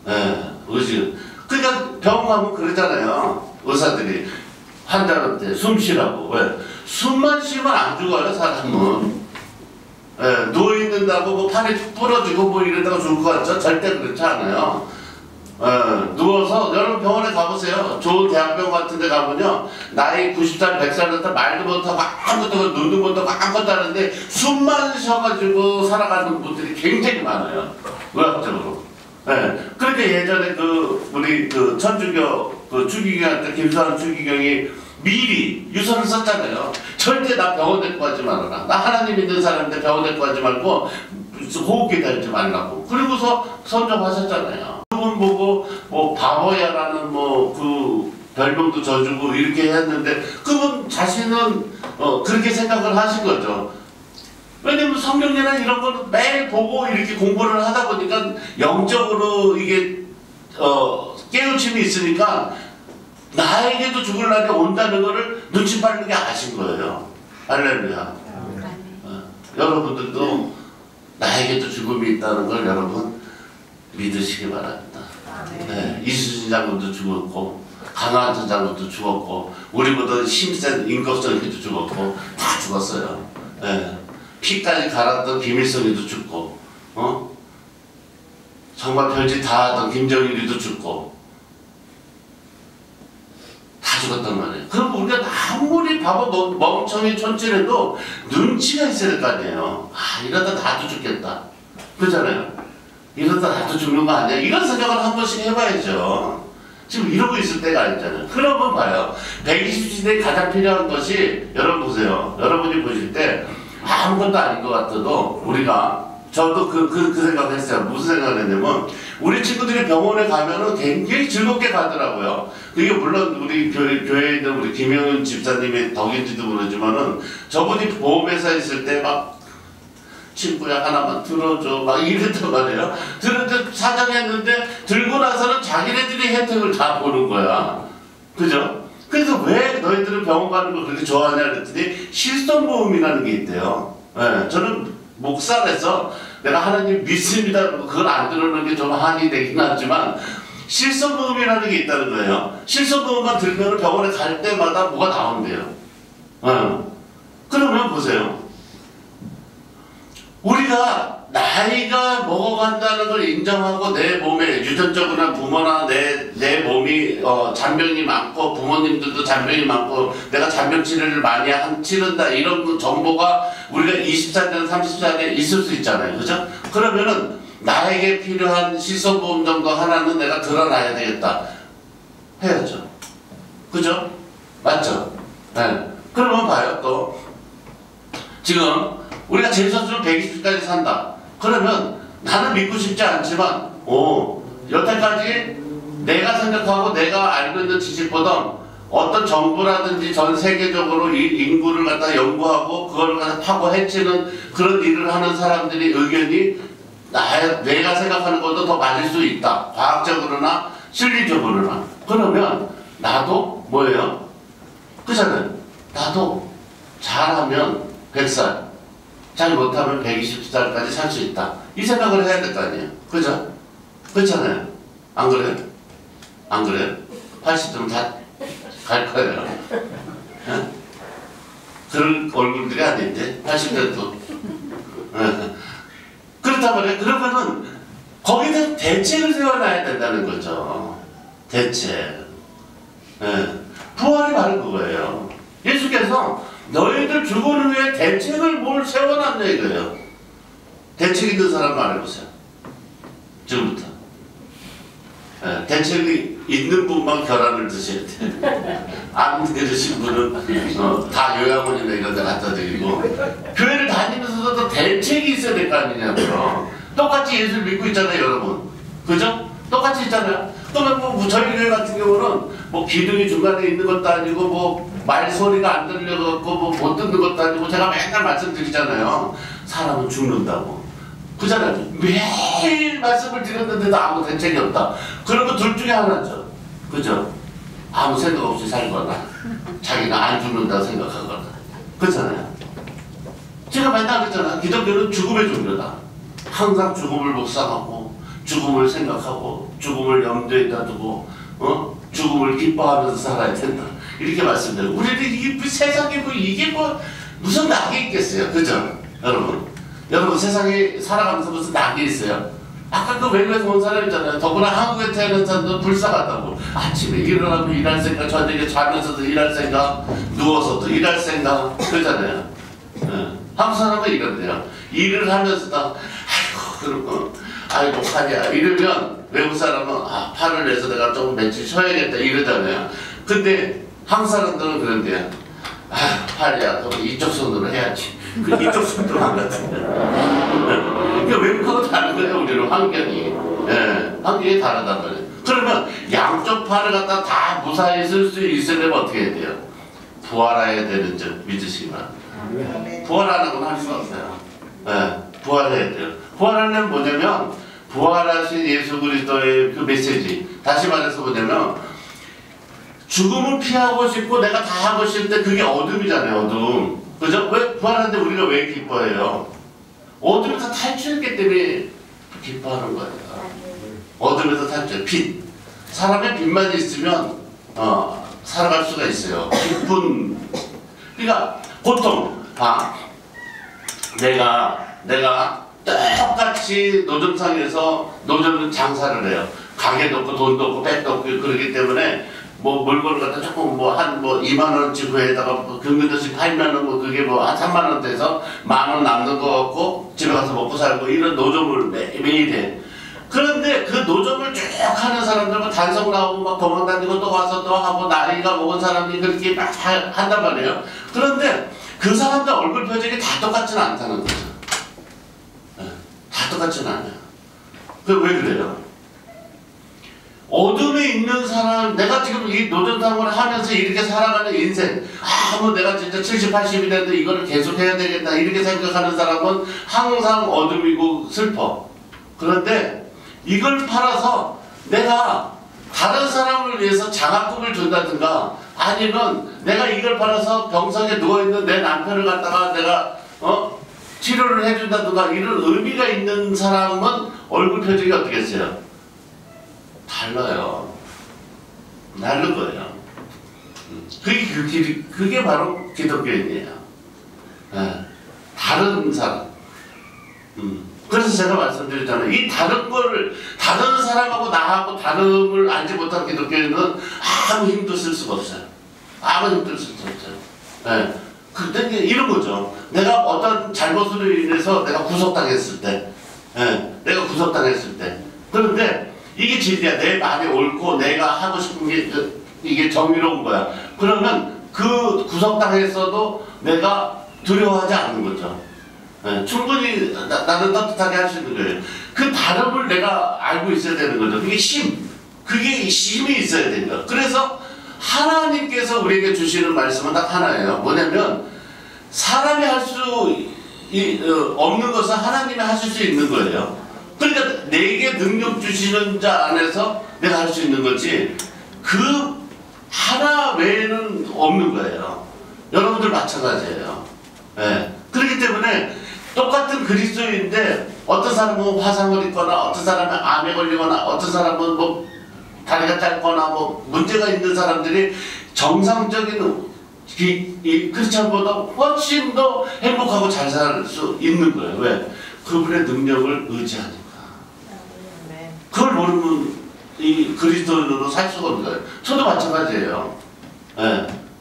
S1: 예, 의지. 그러니까 병원 가면 그러잖아요. 의사들이 환자한테 숨 쉬라고. 왜? 숨만 쉬면 안 죽어요 사람은. 예, 누워있는다고 뭐 팔이 부러지고 뭐 이러다가 죽을 것 같죠? 절대 그렇지 않아요. 누워서 여러분 병원에 가보세요. 좋은 대학병원 같은 데 가보면요 나이 90살 100살 말도 못하고 아무것도 눈도 못하고 아무것도 하는데 숨만 쉬어가지고 살아가는 분들이 굉장히 많아요. 의학적으로. 그러니까 예전에 우리 천주교 추기경한테 김수환 추기경이 미리 유서를 썼잖아요. 절대 나 병원 데리고 가지 말아라. 나 하나님 믿는 사람인데 병원 데리고 가지 말고 호흡기 달지 말라고. 그리고서 선정하셨잖아요. 그분 보고 뭐 바보야라는 뭐 그 별명도 져주고 이렇게 했는데 그분 자신은 그렇게 생각을 하신 거죠. 왜냐면 성경이나 이런 걸 매일 보고 이렇게 공부를 하다 보니까 영적으로 이게 깨우침이 있으니까 나에게도 죽을 날이 온다는 거를 눈치 빠르게 아신 거예요. 할렐루야. 여러분들도 나에게도 죽음이 있다는 걸 여러분 믿으시기 바랍니다. 네, 이수진 장군도 죽었고 강화한 장군도 죽었고 우리보다 힘센 임꺽정이도 죽었고 다 죽었어요. 네. 피까지 갈았던 김일성이도 죽고 정말 별짓 다 하던 김정일이도 죽고 다 죽었단 말이에요. 그럼 우리가 아무리 바보 멍청이 촌질해도 눈치가 있어야 될 거 아니에요. 아 이러다 나도 죽겠다. 그렇잖아요. 이러다 나도 죽는 거 아니야. 이런 생각을 한 번씩 해봐야죠. 지금 이러고 있을 때가 아니잖아요. 그러면 봐요. 120시대에 가장 필요한 것이 여러분 보세요. 여러분이 보실 때 아무것도 아닌 것 같아도 우리가 저도 그 생각을 했어요. 무슨 생각을 했냐면 우리 친구들이 병원에 가면은 굉장히 즐겁게 가더라고요. 그게 물론 우리 교회에 있는 우리 김영은 집사님의 덕인지도 모르지만은 저분이 보험회사에 있을 때 막 친구야 하나만 들어줘 막 이랬단 말이에요. 들었는데 사정했는데 들고 나서는 자기네들이 혜택을 다 보는 거야. 그죠? 그래서 왜 너희들은 병원 가는 걸 그렇게 좋아하냐 그랬더니 실손보험이라는 게 있대요. 네, 저는 목사라서 내가 하나님 믿습니다. 그걸 안 들어놓는 게 좀 한이 되긴 하지만 실손보험이라는 게 있다는 거예요. 실손보험만 들면 병원에 갈 때마다 뭐가 나온대요. 그러면 보세요. 우리가 나이가 먹어간다는 걸 인정하고 내 몸에 유전적으로나 부모나 내 몸이 잔병이 많고 부모님들도 잔병이 많고 내가 잔병 치료를 많이 치른다 이런 정보가 우리가 20살이나 30살에 있을 수 있잖아요. 그죠? 그러면은 나에게 필요한 실손보험 정도 하나는 내가 들어놔야 되겠다. 해야죠. 그죠? 맞죠? 네. 그러면 봐요. 또 지금 우리가 제수는 120까지 산다. 그러면 나는 믿고 싶지 않지만 여태까지 내가 생각하고 내가 알고 있는 지식보다 어떤 정부라든지 전 세계적으로 이 인구를 갖다 연구하고 그걸 갖다 파고 해치는 그런 일을 하는 사람들의 의견이 내가 생각하는 것도 더 맞을 수 있다. 과학적으로나 실리적으로나. 그러면 나도 뭐예요? 그잖아요. 나도 잘하면 100살 잘 못하면 120살까지 살 수 있다. 이 생각을 해야 될 거 아니에요. 그죠? 그렇잖아요. 안 그래요? 안 그래요? 80대면 다 갈 거예요. 네? 그런 얼굴들이 아닌데 80대도 그렇단 말이에요. 그러면은 거기다 대책을 세워놔야 된다는 거죠. 대책. 네. 부활이 바로 그거예요. 예수께서 너희들 죽은 후에 대책을 뭘 세워놨냐 이거예요. 대책 있는 사람 말해보세요. 지금부터. 네, 대책이 있는 분만 결함을 드셔야 돼요. 안 들으신 분은 다 요양원이나 이런 데 갖다 드리고 교회를 다니면서도 대책이 있어야 될 거 아니냐고요. 똑같이 예수를 믿고 있잖아요 여러분. 그죠? 똑같이 있잖아요. 그러면 뭐 저희 교회 같은 경우는 뭐 기둥이 중간에 있는 것도 아니고 뭐 말소리가 안 들려갖고 뭐 못 듣는 것도 아니고 제가 맨날 말씀드리잖아요. 사람은 죽는다고. 그잖아요. 매일 말씀을 드렸는데도 아무 대책이 없다. 그러면 둘 중에 하나죠. 그죠? 아무 생각 없이 살거나 자기가 안 죽는다고 생각하거나. 그렇잖아요. 제가 맨날 그랬잖아요. 기독교는 죽음의 종교다. 항상 죽음을 묵상하고 죽음을 생각하고 죽음을 염두에다 두고 죽음을 기뻐하면서 살아야 된다. 이렇게 말씀드려요. 우리는 이게 세상에 뭐 이게 뭐 무슨 낙이 있겠어요. 그죠? 여러분 세상에 살아가면서 무슨 낙이 있어요? 아까 그 외국에서 온 사람 있잖아요. 더구나 한국에 태어난 사람도 불쌍하다고. 아침에 일어나면 일할 생각, 저녁에 자면서도 일할 생각, 누워서도 일할 생각 그러잖아요. 한국 사람은 이런데요. 일을 하면서도 아이고 그러고 아이고 팔이야 이러면 외국 사람은 팔을 내서 내가 좀 며칠 쉬어야겠다 이러잖아요. 근데 한국 사람들은 그런데요. 아, 팔이야. 그럼 이쪽 손으로 해야지. 그 이쪽 손으로 안 같은데. 그러니까 외국하고 다른 거예요. 우리는 환경이. 예, 환경이 다르단 말이에요. 그러면 양쪽 팔을 갖다 다 무사히 쓸 수 있으려면 어떻게 해야 돼요? 부활해야 되는 줄 믿으시기 바랍니다. 부활하는 건 할 수가 없어요. 예, 부활해야 돼요. 부활하는 뭐냐면 부활하신 예수 그리스도의 그 메시지. 다시 말해서 뭐냐면 죽음을 피하고 싶고 내가 다 하고 싶은데 그게 어둠이잖아요. 어둠. 그죠? 왜 부활하는데 우리가 왜 기뻐해요? 어둠에서 탈출했기 때문에 기뻐하는 거예요. 어둠에서 탈출. 빛. 사람의 빛만 있으면 살아갈 수가 있어요. 기쁜. 그러니까 보통 내가 똑같이 노점상에서 노점은 장사를 해요. 가게도 없고 돈도 없고 백도 없고 그러기 때문에 뭐 물건을 갖다 조금 한 2만 원치 구해다가 금근도씩 팔면은 뭐 그게 한 3만 원 돼서 1만 원 남는 거 갖고 집에 가서 먹고 살고 이런 노점을 매일 해. 그런데 그 노점을 쭉 하는 사람들은 단속 나오고 막 도망다니고 또 와서 또 하고 나이가 먹은 사람들이 그렇게 막 한단 말이에요. 그런데 그 사람들 얼굴 표정이 다 똑같지는 않다는 거죠. 다 똑같지는 않아요. 그 왜 그래요? 어둠에 있는 사람, 내가 지금 이 노점상을 하면서 이렇게 살아가는 인생, 내가 진짜 70, 80이 됐는데 이거를 계속 해야 되겠다 이렇게 생각하는 사람은 항상 어둠이고 슬퍼. 그런데 이걸 팔아서 내가 다른 사람을 위해서 장학금을 준다든가 아니면 내가 이걸 팔아서 병상에 누워있는 내 남편을 갖다가 내가 치료를 해준다든가 이런 의미가 있는 사람은 얼굴 표정이 어떻겠어요? 달라요. 다른 거예요. 그게 바로 기독교인이에요. 다른 사람. 그래서 제가 말씀드렸잖아요. 이 다른 거를 다른 사람하고 나하고 다름을 알지 못한 기독교인은 아무 힘도 쓸 수가 없어요. 아무 힘도 쓸 수 없어요. 근데 이런 거죠. 내가 어떤 잘못으로 인해서 내가 구속당했을 때, 구속당했을 때, 그런데 이게 진리야. 내 말이 옳고 내가 하고 싶은 게 이게 정의로운 거야. 그러면 그 구속당했어도 내가 두려워하지 않는 거죠. 충분히 나는 따뜻하게 할 수 있는 거예요. 그 다름을 내가 알고 있어야 되는 거죠. 그게 힘이 있어야 됩니다. 그래서 하나님께서 우리에게 주시는 말씀은 딱 하나예요. 뭐냐면 사람이 할 수 없는 것은 하나님이 하실 수 있는 거예요. 그러니까 내게 능력 주시는 자 안에서 내가 할 수 있는 거지 그 하나 외에는 없는 거예요. 여러분들 마찬가지예요. 그렇기 때문에 똑같은 그리스도인데 어떤 사람은 화상을 입거나 어떤 사람은 암에 걸리거나 어떤 사람은 뭐 다리가 짧거나 뭐 문제가 있는 사람들이 정상적인 이 크리스찬보다 훨씬 더 행복하고 잘 살 수 있는 거예요. 왜? 그분의 능력을 의지하니까. 그걸 모르면 이 그리스도인으로 살 수가 없는 거예요. 저도 마찬가지예요.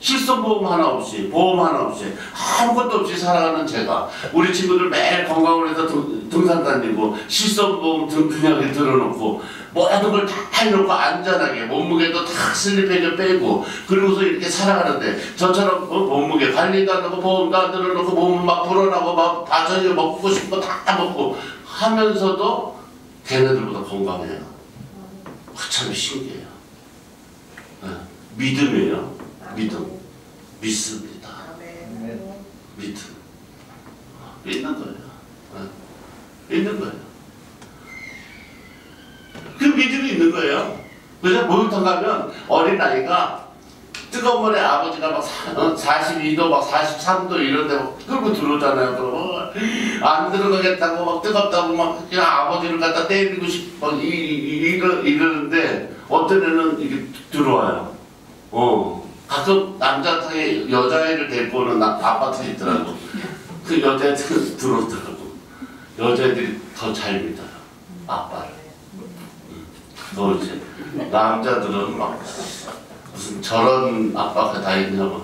S1: 실손보험 하나 없이 보험 하나 없이 아무것도 없이 살아가는 제가 우리 친구들 매일 건강을 해서 등산 다니고 실손보험 등등하게 들어놓고 모든 걸 다 해놓고 안전하게 몸무게도 다 슬리페이저 빼고 그러고서 이렇게 살아가는데 저처럼 몸무게 관리도 안 하고 보험도 안 들어놓고 몸 막 불어나고 막 바전이 먹고 싶고 다 먹고 하면서도 걔네들보다 건강해요. 참 신기해요. 믿음이에요. 믿습니다. 믿는 거예요. 믿는 거예요. 그 믿음이 있는 거예요. 그래서 목욕탕 가면 어린아이가 뜨거운 물에 아버지가 막 42도 막 43도 이런데 막 끌고 들어오잖아요. 그러면 안 들어가겠다고 막 뜨겁다고 막 그냥 아버지를 갖다 때리고 싶어 이러는데 어떤 애는 이게 들어와요. 가끔 남자탕에 여자애를 데리고 오는 아파트 있더라고. 그 여자애들은 들어오더라고. 여자애들이 더 잘 믿어요. 아빠를. 또 이제 남자들은 막 무슨 저런 아빠가 다 있냐면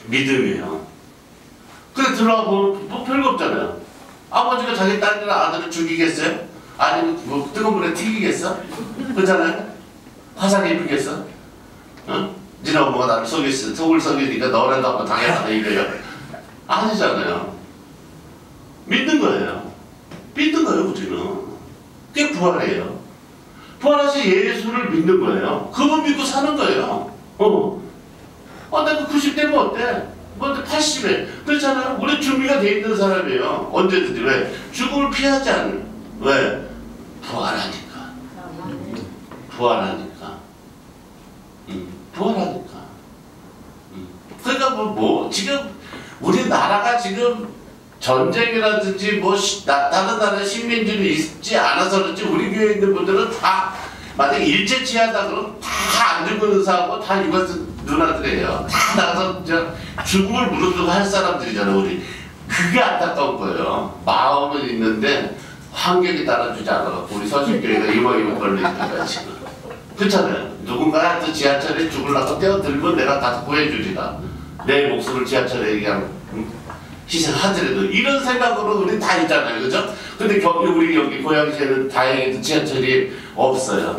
S1: 믿음이에요. 그래 들어와 보면 뭐 별거 없잖아요. 아버지가 자기 딸이나 아들을 죽이겠어요? 아니면 뭐 뜨거운 물에 튀기겠어? 그렇잖아요. 화상 입히겠어? 니네 엄마가 나를 속을 속이니까 너라도 한번 당해봐라 이거예요? 아니잖아요. 믿는 거예요. 믿는 거예요, 우리는. 그게 부활이에요. 부활하신 예수를 믿는 거예요. 그분 믿고 사는 거예요. 내가 90대면 어때? 뭐 80에 그렇잖아요. 우리 준비가 돼 있는 사람이에요. 언제든지. 왜? 죽음을 피하지 않는. 왜? 부활하니까. 부활하니까. 부활하니까. 그러니까 지금 우리나라가 지금 전쟁이라든지 다른 나라 식민지는 있지 않아서 그렇지 우리 교회에 있는 분들은 다 만약에 일제치하다 그러면 다 안 죽은 의사하고 다 유가스 누나들이에요. 다 나가서 죽음을 무릅쓰고 할 사람들이잖아요. 우리 그게 안타까운 거예요. 마음은 있는데 환경이 따라주지 않아갖고 우리 서신교회가 이모이모 걸리니까 지금 그렇잖아요. 누군가 또 지하철에 죽으려고 떼어들면 내가 가서 구해주리라. 내 목숨을 지하철에 그냥 희생하더라도 이런 생각으로 우리 다 있잖아요. 그죠? 근데 우리 여기 고양시에는 다행히도 지하철이 없어요.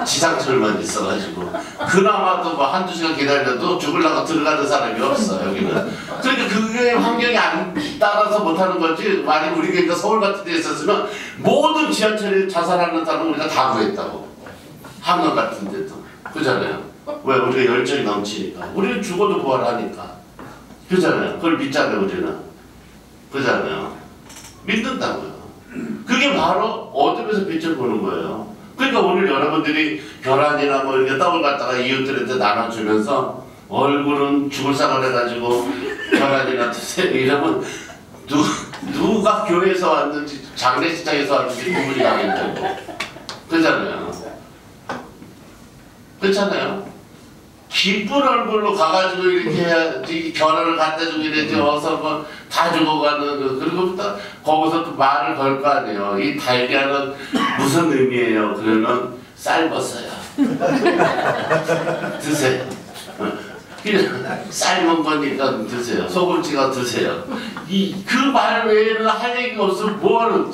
S1: 지상철만 있어가지고 그나마도 뭐 한두 시간 기다려도 죽으려고 들어가는 사람이 없어 여기는. 그러니까 그게 환경이 안 따라서 못하는 거지. 만약 우리 교회가 서울 같은 데 있었으면 모든 지하철에 자살하는 사람은 우리가 다 구했다고. 한강 같은 데도. 그잖아요. 왜? 우리가 열정이 넘치니까. 우리는 죽어도 부활하니까. 그잖아요. 그걸 믿잖아요, 우리는. 그잖아요. 믿는다고요. 그게 바로 어둠에서 빛을 보는 거예요. 그러니까 오늘 여러분들이 결혼이나 뭐 이렇게 떡을 갖다가 이웃들한테 나눠주면서 얼굴은 죽을 상을 해가지고 결혼이나 드세요 이러면 누가 교회에서 왔는지 장례식장에서 왔는지 구분이 가겠죠. 그잖아요. 그렇잖아요. 기쁜 얼굴로 가가지고 이렇게 해야지 결혼을 갖다 주고 이랬지 어서 뭐 다 죽어가는 그리고부터 거기서 또 말을 걸 거 아니에요. 이 달걀은 무슨 의미예요? 그러면 삶았어요. 드세요. 삶은 거니까 드세요. 소금 찍어 드세요. 그 말 외에는 할 얘기가 없으면 뭐하는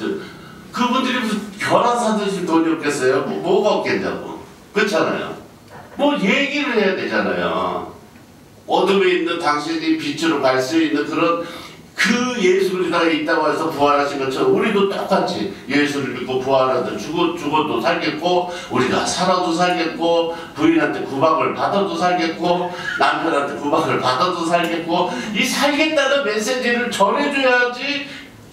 S1: 그분들이 무슨 결혼 사드실 돈이 없겠어요? 뭐가 없겠냐고. 그렇잖아요. 뭐 얘기를 해야 되잖아요. 어둠에 있는 당신이 빛으로 갈 수 있는 그런 그 예수를 다 있다고 해서 부활하신 것처럼 우리도 똑같이 예수를 믿고 부활하든 죽어도 살겠고 우리가 살아도 살겠고 부인한테 구박을 받아도 살겠고 남편한테 구박을 받아도 살겠고 이 살겠다는 메시지를 전해줘야지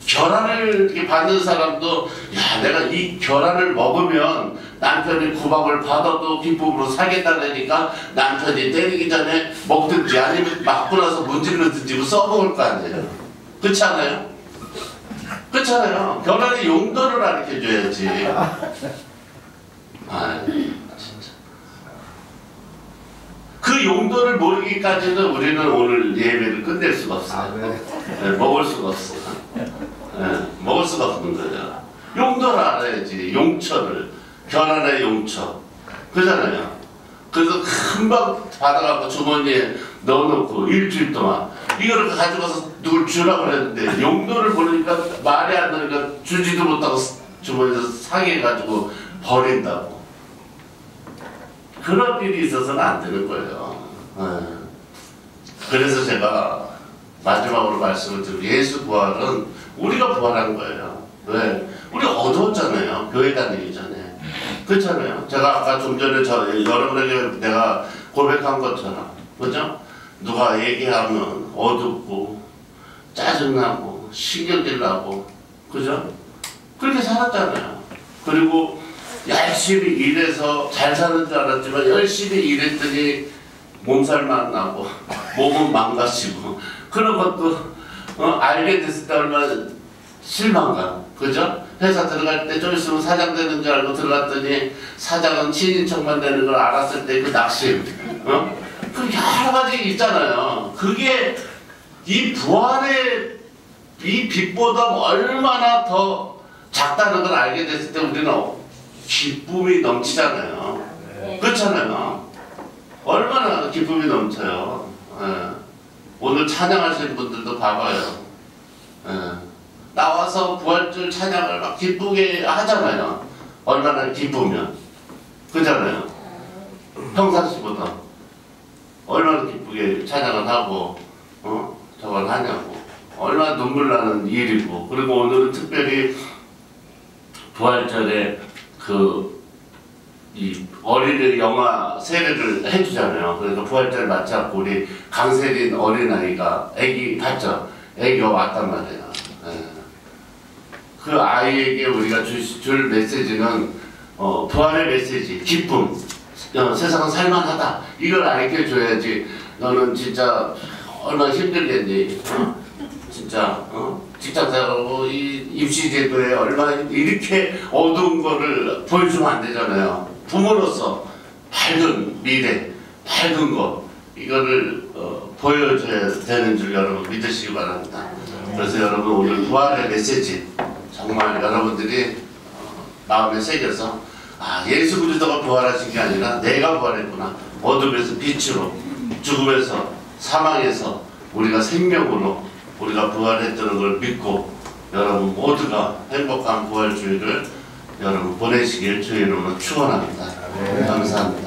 S1: 결혼을 받는 사람도 야 내가 이 결혼을 먹으면 남편이 구박을 받아도 기쁨으로 살겠다니까 남편이 때리기 전에 먹든지 아니면 맞고 나서 문질러든지 써먹을 거 아니에요. 그렇지 않아요? 그렇잖아요. 결혼의 용도를 가르쳐줘야지. 아 진짜 그 용도를 모르기까지는 우리는 오늘 예배를 끝낼 수가 없어요. 네, 먹을 수가 없어요. 네, 먹을 수가 없는 거죠. 용도를 알아야지. 용처를. 결혼의 용처. 그잖아요. 그래서 금방 받아갖고 주머니에 넣어놓고 일주일 동안 이거를 가져가서 누굴 주라고 그랬는데 용도를 모르니까 말이 안 나니까 주지도 못하고 주머니에서 상해가지고 버린다고. 그런 일이 있어서는 안 되는 거예요. 그래서 제가 마지막으로 말씀을 드리고 예수 부활은 우리가 부활한 거예요. 왜? 우리 어두웠잖아요. 교회 다니기 전에. 그렇잖아요. 제가 아까 좀 전에 여러분에게 내가 고백한 것처럼 그죠? 누가 얘기하면 어둡고 짜증나고 신경질 나고 그죠? 그렇게 살았잖아요. 그리고 열심히 일해서 잘 사는 줄 알았지만 열심히 일했더니 몸살만 나고 몸은 망가지고 그런 것도 알게 됐을 때 얼마나 실망감 그죠? 회사 들어갈 때 좀 있으면 사장 되는 줄 알고 들어갔더니 사장은 친인척만 되는 걸 알았을 때 그 낙심 그 여러 가지 있잖아요. 그게 이 부활의 이 빛보다 얼마나 더 작다는 걸 알게 됐을 때 우리는 기쁨이 넘치잖아요. 그렇잖아요. 얼마나 기쁨이 넘쳐요. 오늘 찬양하시는 분들도 봐봐요. 나와서 부활절 찬양을 막 기쁘게 하잖아요. 얼마나 기쁘면. 그잖아요. 평상시보다. 얼마나 기쁘게 찬양을 하고 저걸 하냐고. 얼마나 눈물 나는 일이고. 그리고 오늘은 특별히 부활절에 이 어린이 영화 세례를 해주잖아요. 그래서 부활절 맞춰갖고 우리 강세린 어린아이가 애기 봤죠? 애기가 왔단 말이에요. 그 아이에게 우리가 줄 메시지는 부활의 메시지, 기쁨, 세상은 살만하다. 이걸 알려줘야지. 너는 진짜 얼마나 힘들겠니? 진짜 직장 생활하고 이 입시제도에 얼마나 이렇게 어두운 거를 보여주면 안 되잖아요. 부모로서 밝은 미래, 밝은 거 이거를 보여줘야 되는 줄 여러분 믿으시기 바랍니다. 그래서 여러분 오늘 부활의 메시지 정말 여러분들이 마음에 새겨서 예수 그리스도가 부활하신 게 아니라 내가 부활했구나. 어둠에서 빛으로, 죽음에서 사망에서 우리가 생명으로 우리가 부활했다는 걸 믿고 여러분 모두가 행복한 부활주일을 여러분 보내시길 주의 이름으로 축원합니다. 감사합니다.